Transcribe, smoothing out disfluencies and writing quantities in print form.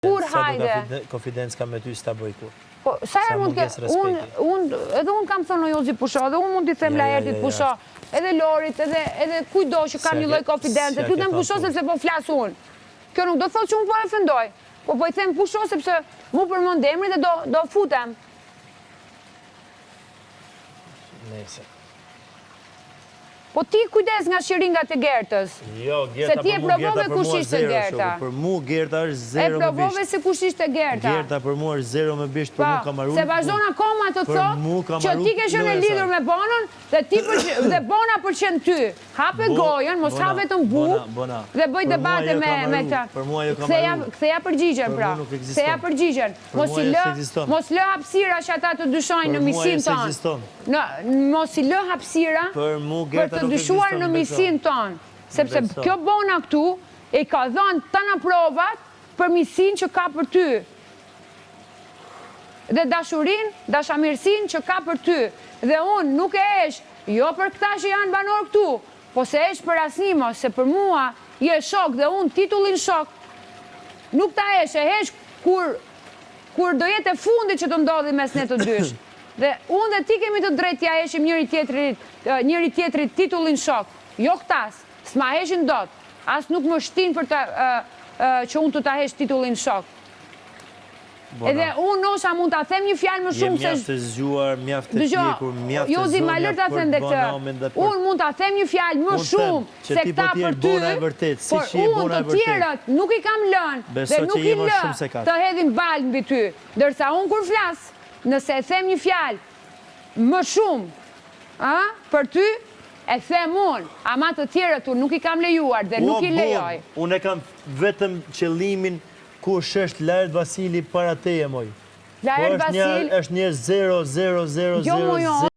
Kur hajde? Konfidencë kam me ty s'ta bëj kur. Po, sa herë mund ke, edhe unë kam thënë Jozi pusho, edhe unë mund t'i them Laertit pusho, edhe Lorit, edhe kujdo që kam një lloj konfidence, t'ju them pusho sepse po flas unë. Kjo nuk do thotë që unë po e ofendoj, po i them pusho sepse mu përmend emrin dhe do futem. Nëse. Po ti kujdes nga shiringat e Gertës. Jo, Gerta Se ti e provove kush ishte Gerta. Për mu Gerta është zero me bisht. E provove se kush ishte Gerta. Gerta për mu është zero me bisht, për mu ka marrë. Se vazhdon akoma të thotë që ti ke qenë lidhur me Bonën dhe Bona pëlqen ty. Hape gojën, mos ha vetëm bukë dhe bëj debate me ta. Për mua jo ka marrë. Ktheja përgjigjen pra. Ktheja përgjigjen. Mos lë hapësira që ata të dyshojnë në misin tonë. Mos i lë hapësira për të dyshuar në misin tonë. Sepse kjo Bona këtu e ka dhënë tana provat për misin që ka për ty. Dhe dashurin, dashamirësin që ka për ty. Dhe unë nuk e esh, jo për këta që janë banor këtu, po se esh për asnimo, se për mua je shok dhe unë titullin shok. Nuk ta esh, e esh kur do jetë e fundit që të ndodhi mes ne të dysh. Dhe unë dhe ti kemi të drejtë ja eshim njëri tjetrit titullin shok. Jo këtas, s'ma heshin dot. As nuk më shtin për që unë të ta hesh titullin shok. Edhe unë nosha mund ta them një fjalë më shumë se... Je mjaftë të zgjuar, mjaftë të pjekur, mjaftë të Jozi, ma lër ta them dhe këtë. Unë mund ta them një fjalë më shumë se këta për ty, por unë të tjerët nuk i kam lënë dhe nuk i lë të hedhin balë mbi ty. Dërsa unë kur flas, nëse e them një fjalë më shumë për ty, e them unë, ama të tjerët unë nuk i kam lejuar dhe nuk i lejoj. Unë e kam vetëm qëllimin kush është Laert Vasili para teje, moj. Laert Vasili... është një 0-0-0-0...